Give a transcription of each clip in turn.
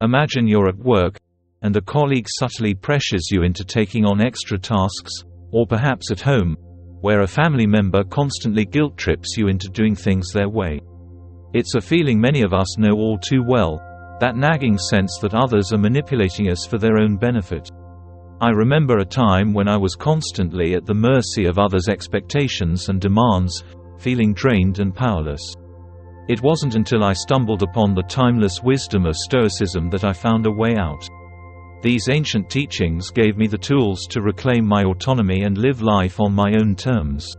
Imagine you're at work, and a colleague subtly pressures you into taking on extra tasks, or perhaps at home, where a family member constantly guilt-trips you into doing things their way. It's a feeling many of us know all too well, that nagging sense that others are manipulating us for their own benefit. I remember a time when I was constantly at the mercy of others' expectations and demands, feeling drained and powerless. It wasn't until I stumbled upon the timeless wisdom of Stoicism that I found a way out. These ancient teachings gave me the tools to reclaim my autonomy and live life on my own terms.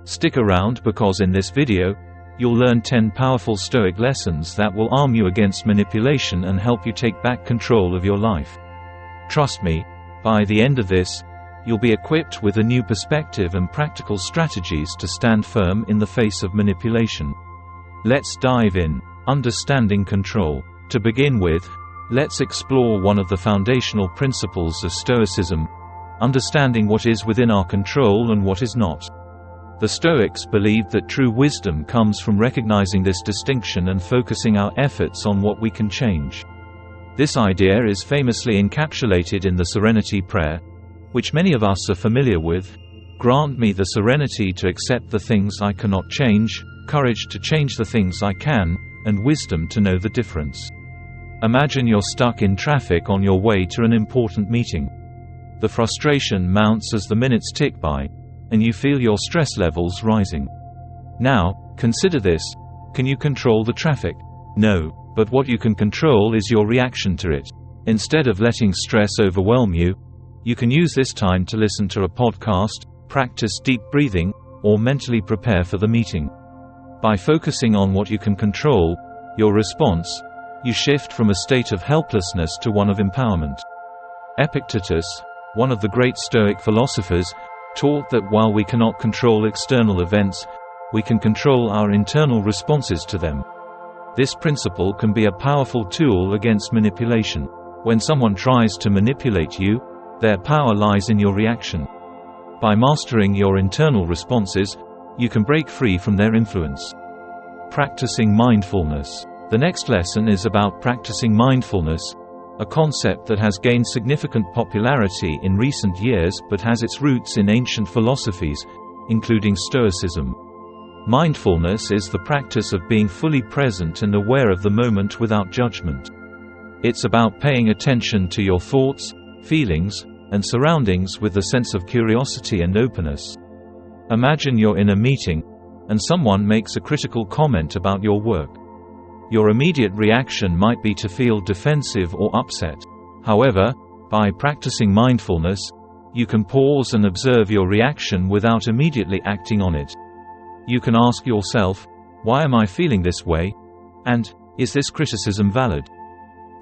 Stick around because in this video, you'll learn 10 powerful Stoic lessons that will arm you against manipulation and help you take back control of your life. Trust me, by the end of this, you'll be equipped with a new perspective and practical strategies to stand firm in the face of manipulation. Let's dive in. Understanding control. To begin with, let's explore one of the foundational principles of Stoicism: understanding what is within our control and what is not. The Stoics believed that true wisdom comes from recognizing this distinction and focusing our efforts on what we can change. This idea is famously encapsulated in the Serenity Prayer, which many of us are familiar with. Grant me the serenity to accept the things I cannot change, courage to change the things I can, and wisdom to know the difference. Imagine you're stuck in traffic on your way to an important meeting. The frustration mounts as the minutes tick by, and you feel your stress levels rising. Now, consider this: can you control the traffic? No, but what you can control is your reaction to it. Instead of letting stress overwhelm you, you can use this time to listen to a podcast, practice deep breathing, or mentally prepare for the meeting. By focusing on what you can control, your response, you shift from a state of helplessness to one of empowerment. Epictetus, one of the great Stoic philosophers, taught that while we cannot control external events, we can control our internal responses to them. This principle can be a powerful tool against manipulation. When someone tries to manipulate you, their power lies in your reaction. By mastering your internal responses, you can break free from their influence. Practicing mindfulness. The next lesson is about practicing mindfulness, a concept that has gained significant popularity in recent years but has its roots in ancient philosophies, including Stoicism. Mindfulness is the practice of being fully present and aware of the moment without judgment. It's about paying attention to your thoughts, feelings, and surroundings with a sense of curiosity and openness. Imagine you're in a meeting, and someone makes a critical comment about your work. Your immediate reaction might be to feel defensive or upset. However, by practicing mindfulness, you can pause and observe your reaction without immediately acting on it. You can ask yourself, "Why am I feeling this way?" and "Is this criticism valid?"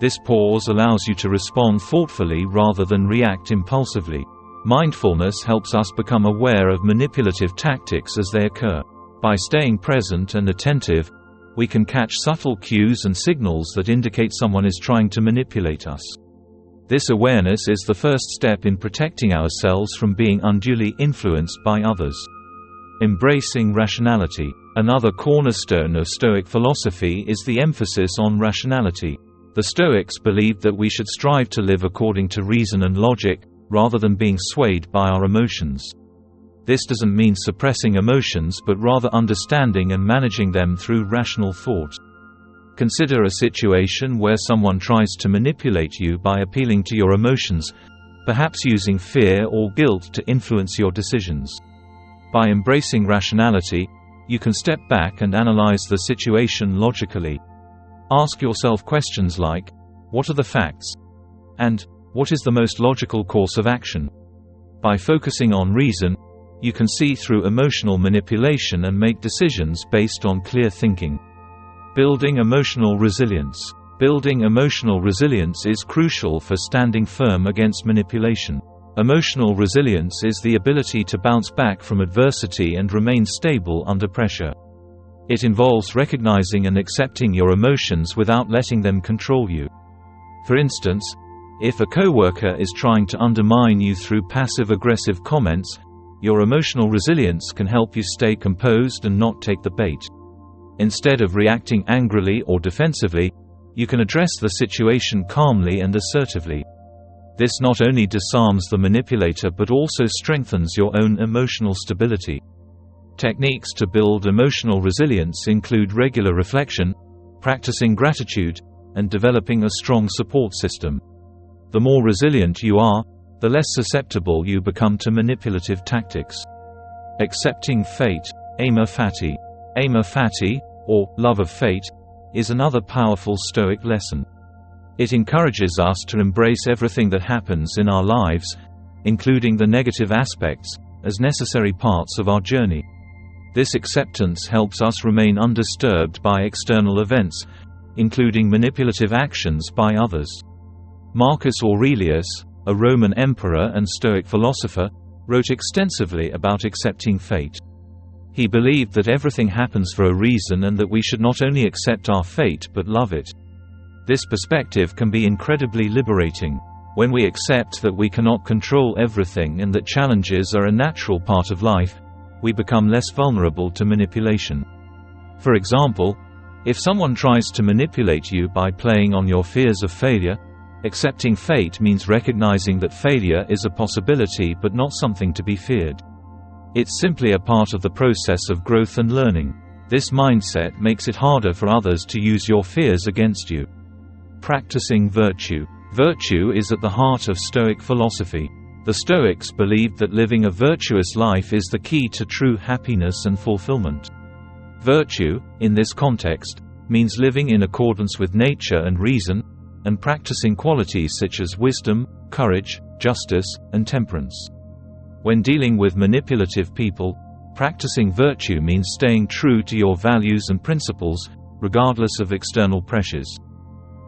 This pause allows you to respond thoughtfully rather than react impulsively. Mindfulness helps us become aware of manipulative tactics as they occur. By staying present and attentive, we can catch subtle cues and signals that indicate someone is trying to manipulate us. This awareness is the first step in protecting ourselves from being unduly influenced by others. Embracing rationality. Another cornerstone of Stoic philosophy is the emphasis on rationality. The Stoics believed that we should strive to live according to reason and logic, rather than being swayed by our emotions. This doesn't mean suppressing emotions but rather understanding and managing them through rational thought. Consider a situation where someone tries to manipulate you by appealing to your emotions, perhaps using fear or guilt to influence your decisions. By embracing rationality, you can step back and analyze the situation logically. Ask yourself questions like, "What are the facts?" and "What is the most logical course of action?" By focusing on reason, you can see through emotional manipulation and make decisions based on clear thinking. Building emotional resilience. Building emotional resilience is crucial for standing firm against manipulation. Emotional resilience is the ability to bounce back from adversity and remain stable under pressure. It involves recognizing and accepting your emotions without letting them control you. For instance, if a coworker is trying to undermine you through passive-aggressive comments, your emotional resilience can help you stay composed and not take the bait. Instead of reacting angrily or defensively, You can address the situation calmly and assertively. This not only disarms the manipulator but also strengthens your own emotional stability. Techniques to build emotional resilience include regular reflection, practicing gratitude, and developing a strong support system. The more resilient you are, the less susceptible you become to manipulative tactics. Accepting fate, amor fati. Amor fati, or love of fate, is another powerful Stoic lesson. It encourages us to embrace everything that happens in our lives, including the negative aspects, as necessary parts of our journey. This acceptance helps us remain undisturbed by external events, including manipulative actions by others. Marcus Aurelius, a Roman emperor and Stoic philosopher, wrote extensively about accepting fate. He believed that everything happens for a reason and that we should not only accept our fate but love it. This perspective can be incredibly liberating. When we accept that we cannot control everything and that challenges are a natural part of life, we become less vulnerable to manipulation. For example, if someone tries to manipulate you by playing on your fears of failure, accepting fate means recognizing that failure is a possibility but not something to be feared. It's simply a part of the process of growth and learning. This mindset makes it harder for others to use your fears against you. Practicing virtue. Virtue is at the heart of Stoic philosophy. The Stoics believed that living a virtuous life is the key to true happiness and fulfillment. Virtue, in this context, means living in accordance with nature and reason, and practicing qualities such as wisdom, courage, justice, and temperance. When dealing with manipulative people, practicing virtue means staying true to your values and principles, regardless of external pressures.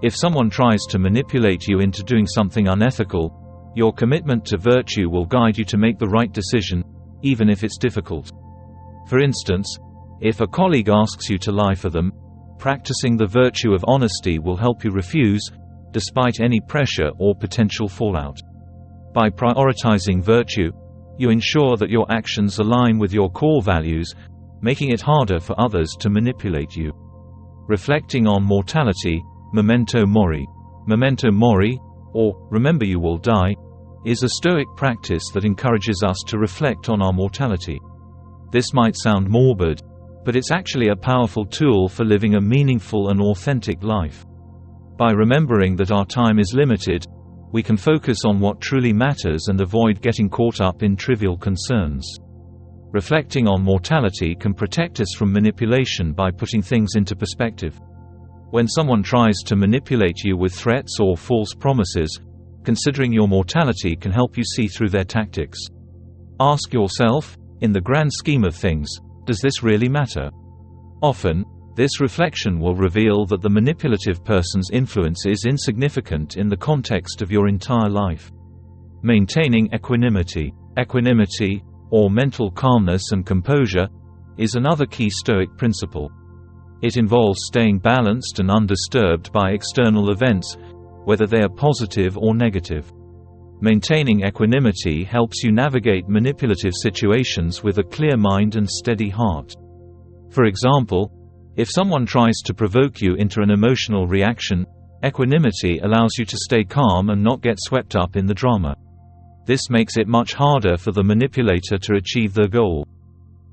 If someone tries to manipulate you into doing something unethical, your commitment to virtue will guide you to make the right decision, even if it's difficult. For instance, if a colleague asks you to lie for them, practicing the virtue of honesty will help you refuse, despite any pressure or potential fallout. By prioritizing virtue, you ensure that your actions align with your core values, making it harder for others to manipulate you. Reflecting on mortality, memento mori. Memento mori, or remember you will die, is a Stoic practice that encourages us to reflect on our mortality. This might sound morbid, but it's actually a powerful tool for living a meaningful and authentic life. By remembering that our time is limited, we can focus on what truly matters and avoid getting caught up in trivial concerns. Reflecting on mortality can protect us from manipulation by putting things into perspective. When someone tries to manipulate you with threats or false promises, considering your mortality can help you see through their tactics. Ask yourself, in the grand scheme of things, does this really matter? Often, this reflection will reveal that the manipulative person's influence is insignificant in the context of your entire life. Maintaining equanimity. Equanimity, or mental calmness and composure, is another key Stoic principle. It involves staying balanced and undisturbed by external events, whether they are positive or negative. Maintaining equanimity helps you navigate manipulative situations with a clear mind and steady heart. For example, if someone tries to provoke you into an emotional reaction, equanimity allows you to stay calm and not get swept up in the drama. This makes it much harder for the manipulator to achieve their goal.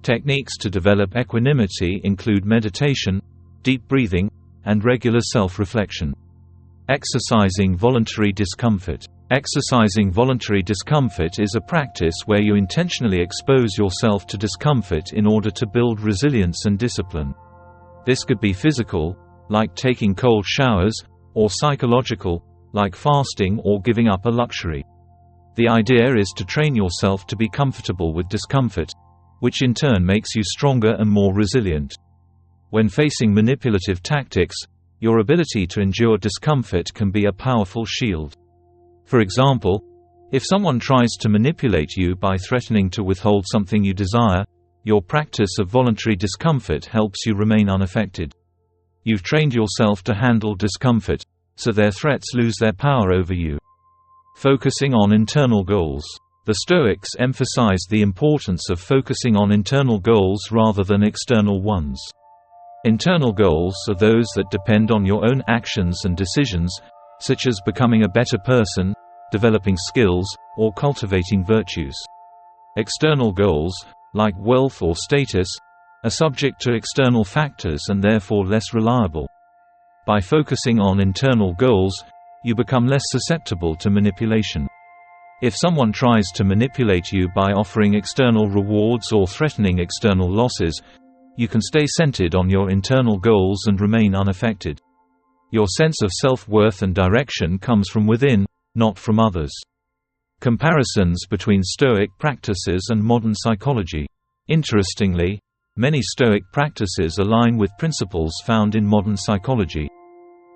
Techniques to develop equanimity include meditation, deep breathing, and regular self-reflection. Exercising voluntary discomfort. Exercising voluntary discomfort is a practice where you intentionally expose yourself to discomfort in order to build resilience and discipline. This could be physical, like taking cold showers, or psychological, like fasting or giving up a luxury. The idea is to train yourself to be comfortable with discomfort, which in turn makes you stronger and more resilient. When facing manipulative tactics, your ability to endure discomfort can be a powerful shield. For example, if someone tries to manipulate you by threatening to withhold something you desire, your practice of voluntary discomfort helps you remain unaffected. You've trained yourself to handle discomfort, so their threats lose their power over you. Focusing on internal goals. The Stoics emphasized the importance of focusing on internal goals rather than external ones. Internal goals are those that depend on your own actions and decisions, such as becoming a better person, developing skills, or cultivating virtues. External goals, like wealth or status, are subject to external factors and therefore less reliable. By focusing on internal goals, you become less susceptible to manipulation. If someone tries to manipulate you by offering external rewards or threatening external losses, you can stay centered on your internal goals and remain unaffected. Your sense of self-worth and direction comes from within, not from others. Comparisons between Stoic practices and modern psychology. Interestingly, many Stoic practices align with principles found in modern psychology.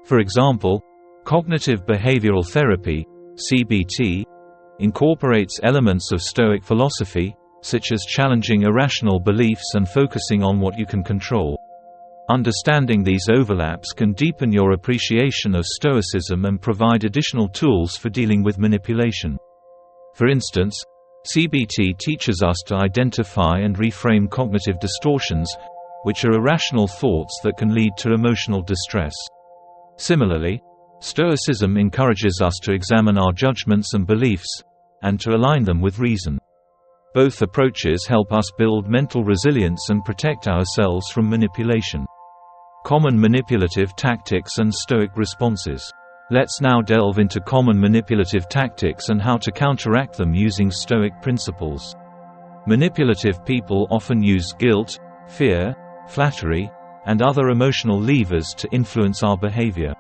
For example, cognitive behavioral therapy (CBT) incorporates elements of Stoic philosophy, such as challenging irrational beliefs and focusing on what you can control. Understanding these overlaps can deepen your appreciation of Stoicism and provide additional tools for dealing with manipulation. For instance, CBT teaches us to identify and reframe cognitive distortions, which are irrational thoughts that can lead to emotional distress. Similarly, Stoicism encourages us to examine our judgments and beliefs, and to align them with reason. Both approaches help us build mental resilience and protect ourselves from manipulation. Common manipulative tactics and Stoic responses. Let's now delve into common manipulative tactics and how to counteract them using Stoic principles. Manipulative people often use guilt, fear, flattery, and other emotional levers to influence our behavior.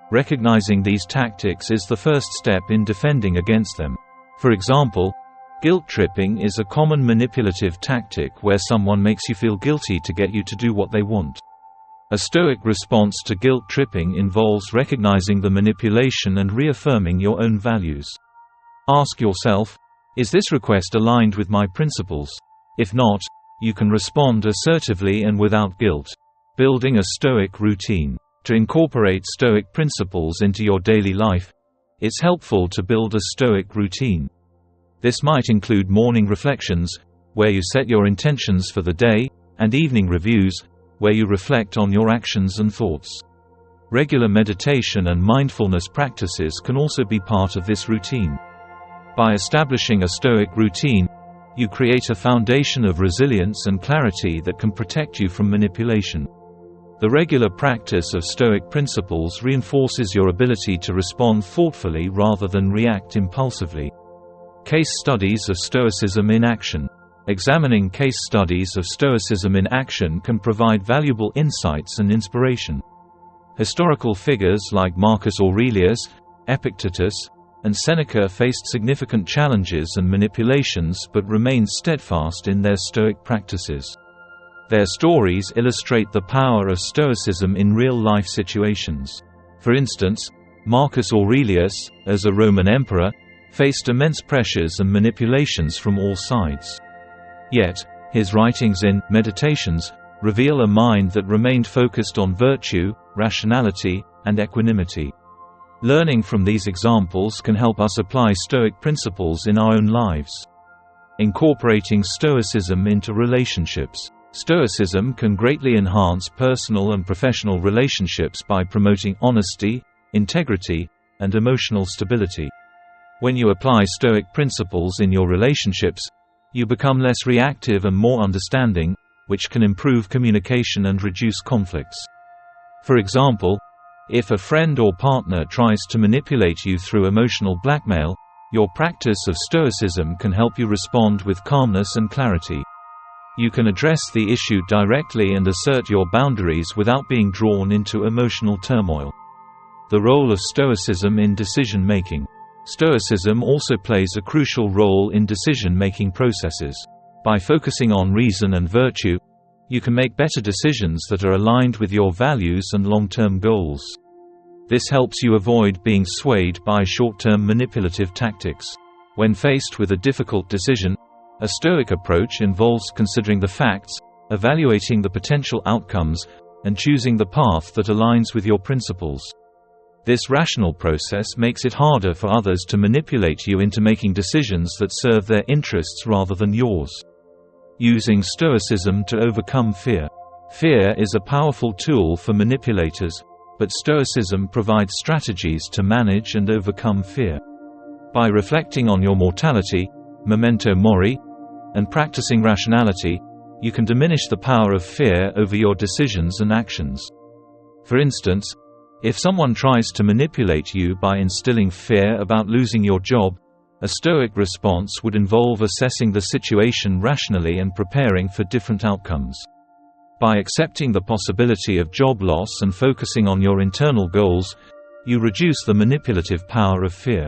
Recognizing these tactics is the first step in defending against them. For example, guilt tripping is a common manipulative tactic where someone makes you feel guilty to get you to do what they want. A Stoic response to guilt tripping involves recognizing the manipulation and reaffirming your own values. Ask yourself, is this request aligned with my principles? If not, you can respond assertively and without guilt. Building a Stoic routine. To incorporate Stoic principles into your daily life, it's helpful to build a Stoic routine. This might include morning reflections, where you set your intentions for the day, and evening reviews, where you reflect on your actions and thoughts. Regular meditation and mindfulness practices can also be part of this routine. By establishing a Stoic routine, you create a foundation of resilience and clarity that can protect you from manipulation. The regular practice of Stoic principles reinforces your ability to respond thoughtfully rather than react impulsively. Case studies of Stoicism in action. Examining case studies of Stoicism in action can provide valuable insights and inspiration. Historical figures like Marcus Aurelius, Epictetus, and Seneca faced significant challenges and manipulations but remained steadfast in their Stoic practices. Their stories illustrate the power of Stoicism in real-life situations. For instance, Marcus Aurelius, as a Roman emperor, faced immense pressures and manipulations from all sides. Yet, his writings in Meditations reveal a mind that remained focused on virtue, rationality, and equanimity. Learning from these examples can help us apply Stoic principles in our own lives. Incorporating Stoicism into relationships. Stoicism can greatly enhance personal and professional relationships by promoting honesty, integrity, and emotional stability. When you apply Stoic principles in your relationships, you become less reactive and more understanding, which can improve communication and reduce conflicts. For example, if a friend or partner tries to manipulate you through emotional blackmail, your practice of Stoicism can help you respond with calmness and clarity. You can address the issue directly and assert your boundaries without being drawn into emotional turmoil. The role of Stoicism in decision-making. Stoicism also plays a crucial role in decision-making processes. By focusing on reason and virtue, you can make better decisions that are aligned with your values and long-term goals. This helps you avoid being swayed by short-term manipulative tactics. When faced with a difficult decision, a Stoic approach involves considering the facts, evaluating the potential outcomes, and choosing the path that aligns with your principles. This rational process makes it harder for others to manipulate you into making decisions that serve their interests rather than yours. Using Stoicism to overcome fear. Fear is a powerful tool for manipulators, but Stoicism provides strategies to manage and overcome fear. By reflecting on your mortality, memento mori, and practicing rationality, you can diminish the power of fear over your decisions and actions. For instance, if someone tries to manipulate you by instilling fear about losing your job, a Stoic response would involve assessing the situation rationally and preparing for different outcomes. By accepting the possibility of job loss and focusing on your internal goals, you reduce the manipulative power of fear.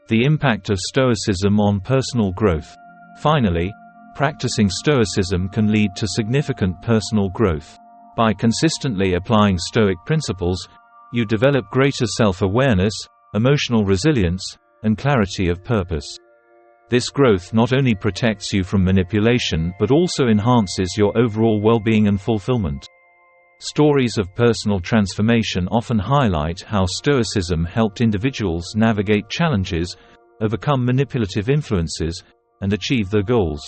The impact of Stoicism on personal growth. Finally, practicing Stoicism can lead to significant personal growth. By consistently applying Stoic principles, you develop greater self-awareness, emotional resilience, and clarity of purpose. This growth not only protects you from manipulation but also enhances your overall well-being and fulfillment. Stories of personal transformation often highlight how Stoicism helped individuals navigate challenges, overcome manipulative influences, and achieve their goals.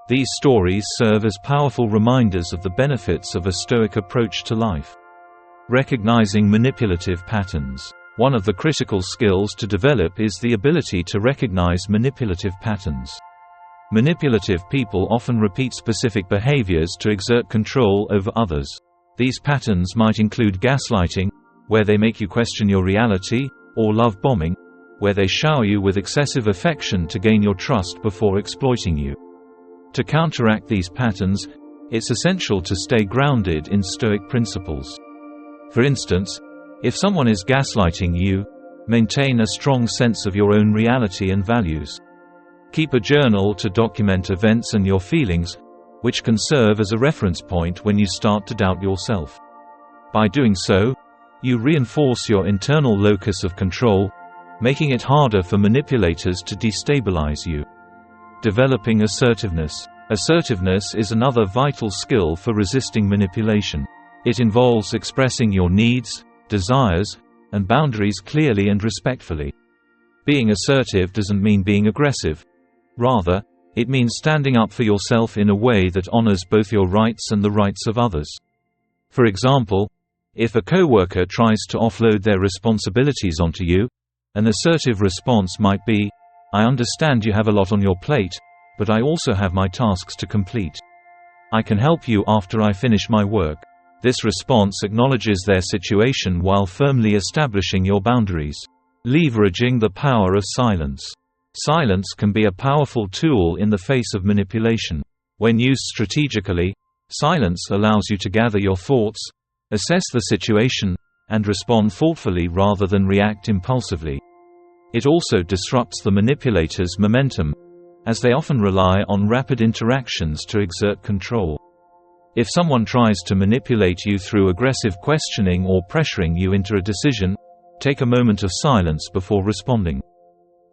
These stories serve as powerful reminders of the benefits of a Stoic approach to life. Recognizing manipulative patterns. One of the critical skills to develop is the ability to recognize manipulative patterns. Manipulative people often repeat specific behaviors to exert control over others. These patterns might include gaslighting, where they make you question your reality, or love bombing, where they shower you with excessive affection to gain your trust before exploiting you. To counteract these patterns, it's essential to stay grounded in Stoic principles. For instance, if someone is gaslighting you, maintain a strong sense of your own reality and values. Keep a journal to document events and your feelings, which can serve as a reference point when you start to doubt yourself. By doing so, you reinforce your internal locus of control, making it harder for manipulators to destabilize you. Developing assertiveness. Assertiveness is another vital skill for resisting manipulation. It involves expressing your needs, desires, and boundaries clearly and respectfully. Being assertive doesn't mean being aggressive. Rather, it means standing up for yourself in a way that honors both your rights and the rights of others. For example, if a coworker tries to offload their responsibilities onto you, an assertive response might be, "I understand you have a lot on your plate, but I also have my tasks to complete. I can help you after I finish my work." This response acknowledges their situation while firmly establishing your boundaries. Leveraging the power of silence. Silence can be a powerful tool in the face of manipulation. When used strategically, silence allows you to gather your thoughts, assess the situation, and respond thoughtfully rather than react impulsively. It also disrupts the manipulator's momentum, as they often rely on rapid interactions to exert control. If someone tries to manipulate you through aggressive questioning or pressuring you into a decision, take a moment of silence before responding.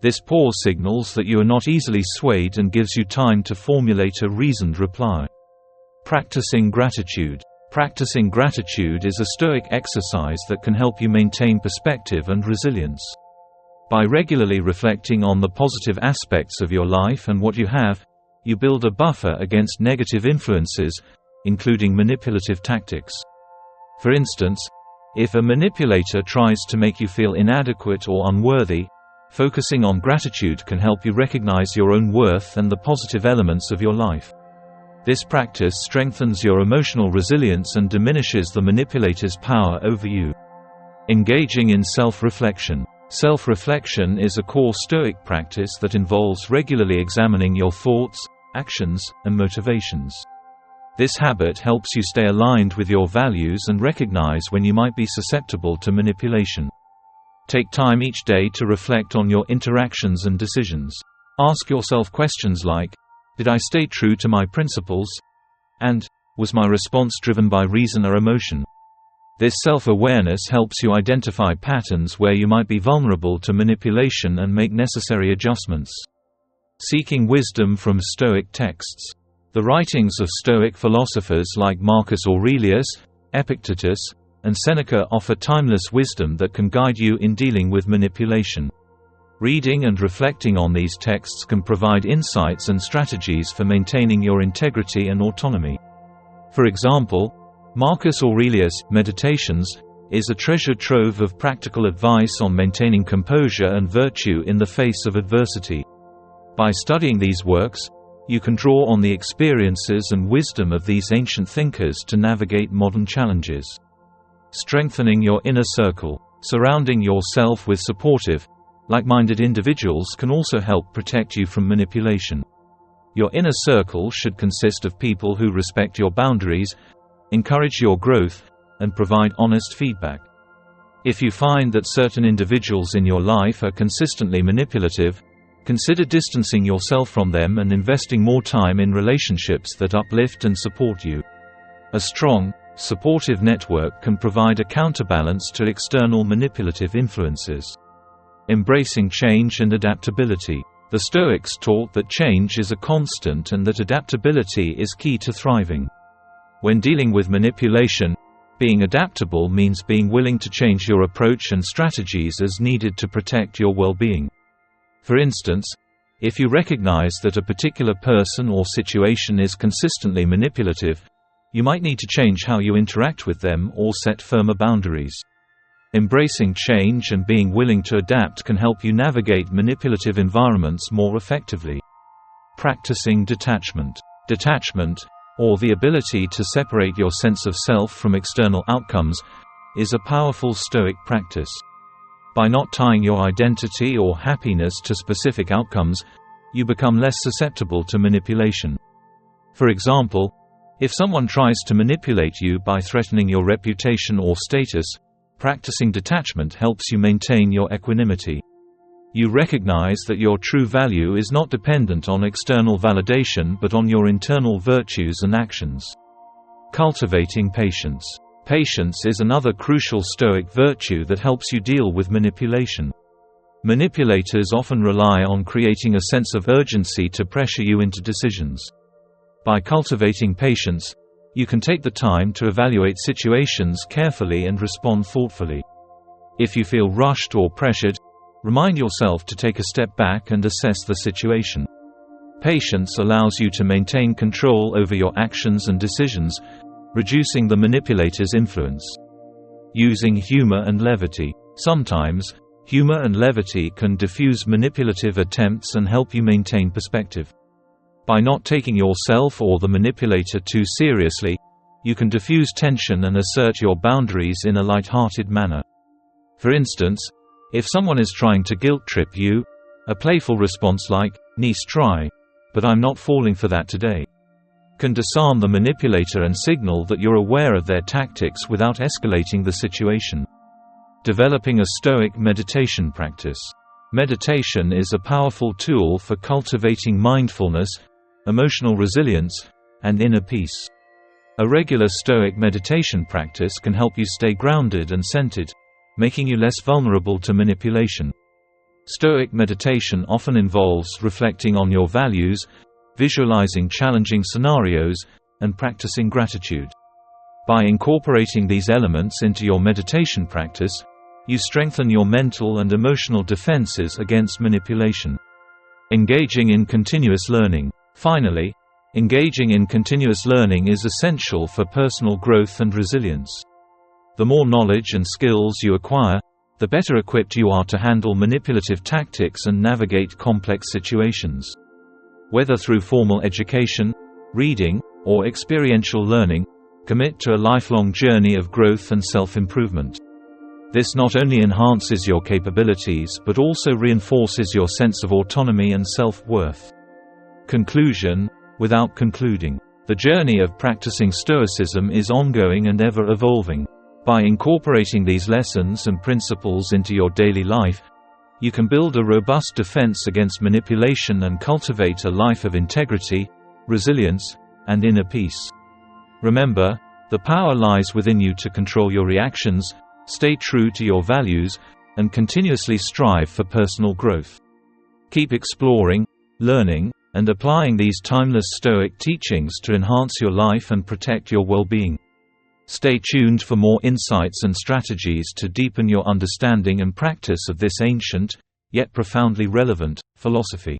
This pause signals that you are not easily swayed and gives you time to formulate a reasoned reply. Practicing gratitude. Practicing gratitude is a Stoic exercise that can help you maintain perspective and resilience. By regularly reflecting on the positive aspects of your life and what you have, you build a buffer against negative influences, including manipulative tactics. For instance, if a manipulator tries to make you feel inadequate or unworthy, focusing on gratitude can help you recognize your own worth and the positive elements of your life. This practice strengthens your emotional resilience and diminishes the manipulator's power over you. Engaging in self-reflection. Self-reflection is a core Stoic practice that involves regularly examining your thoughts, actions, and motivations. This habit helps you stay aligned with your values and recognize when you might be susceptible to manipulation. Take time each day to reflect on your interactions and decisions. Ask yourself questions like, "Did I stay true to my principles?" and "Was my response driven by reason or emotion?" This self-awareness helps you identify patterns where you might be vulnerable to manipulation and make necessary adjustments. Seeking wisdom from Stoic texts. The writings of Stoic philosophers like Marcus Aurelius, Epictetus, and Seneca offer timeless wisdom that can guide you in dealing with manipulation. Reading and reflecting on these texts can provide insights and strategies for maintaining your integrity and autonomy. For example, Marcus Aurelius' Meditations is a treasure trove of practical advice on maintaining composure and virtue in the face of adversity. By studying these works, you can draw on the experiences and wisdom of these ancient thinkers to navigate modern challenges. Strengthening your inner circle. Surrounding yourself with supportive, like-minded individuals can also help protect you from manipulation. Your inner circle should consist of people who respect your boundaries, encourage your growth, and provide honest feedback. If you find that certain individuals in your life are consistently manipulative, consider distancing yourself from them and investing more time in relationships that uplift and support you. A strong, supportive network can provide a counterbalance to external manipulative influences. Embracing change and adaptability. The Stoics taught that change is a constant and that adaptability is key to thriving. When dealing with manipulation, being adaptable means being willing to change your approach and strategies as needed to protect your well-being. For instance, if you recognize that a particular person or situation is consistently manipulative, you might need to change how you interact with them or set firmer boundaries. Embracing change and being willing to adapt can help you navigate manipulative environments more effectively. Practicing detachment. Detachment, or the ability to separate your sense of self from external outcomes, is a powerful Stoic practice. By not tying your identity or happiness to specific outcomes, you become less susceptible to manipulation. For example, if someone tries to manipulate you by threatening your reputation or status, practicing detachment helps you maintain your equanimity. You recognize that your true value is not dependent on external validation but on your internal virtues and actions. Cultivating patience. Patience is another crucial Stoic virtue that helps you deal with manipulation. Manipulators often rely on creating a sense of urgency to pressure you into decisions. By cultivating patience, you can take the time to evaluate situations carefully and respond thoughtfully. If you feel rushed or pressured, remind yourself to take a step back and assess the situation. Patience allows you to maintain control over your actions and decisions, reducing the manipulator's influence. Using humor and levity. Sometimes, humor and levity can diffuse manipulative attempts and help you maintain perspective. By not taking yourself or the manipulator too seriously, you can diffuse tension and assert your boundaries in a light-hearted manner. For instance, if someone is trying to guilt-trip you, a playful response like, "Nice try, but I'm not falling for that today," can disarm the manipulator and signal that you're aware of their tactics without escalating the situation. Developing a Stoic meditation practice. Meditation is a powerful tool for cultivating mindfulness, emotional resilience, and inner peace. A regular Stoic meditation practice can help you stay grounded and centered, making you less vulnerable to manipulation. Stoic meditation often involves reflecting on your values, visualizing challenging scenarios, and practicing gratitude. By incorporating these elements into your meditation practice, you strengthen your mental and emotional defenses against manipulation. Engaging in continuous learning. Finally, engaging in continuous learning is essential for personal growth and resilience. The more knowledge and skills you acquire, the better equipped you are to handle manipulative tactics and navigate complex situations. Whether through formal education, reading, or experiential learning, commit to a lifelong journey of growth and self-improvement. This not only enhances your capabilities but also reinforces your sense of autonomy and self-worth. Conclusion. Without concluding, the journey of practicing Stoicism is ongoing and ever-evolving. By incorporating these lessons and principles into your daily life, you can build a robust defense against manipulation and cultivate a life of integrity, resilience, and inner peace. Remember, the power lies within you to control your reactions, stay true to your values, and continuously strive for personal growth. Keep exploring, learning, and applying these timeless Stoic teachings to enhance your life and protect your well-being. Stay tuned for more insights and strategies to deepen your understanding and practice of this ancient, yet profoundly relevant, philosophy.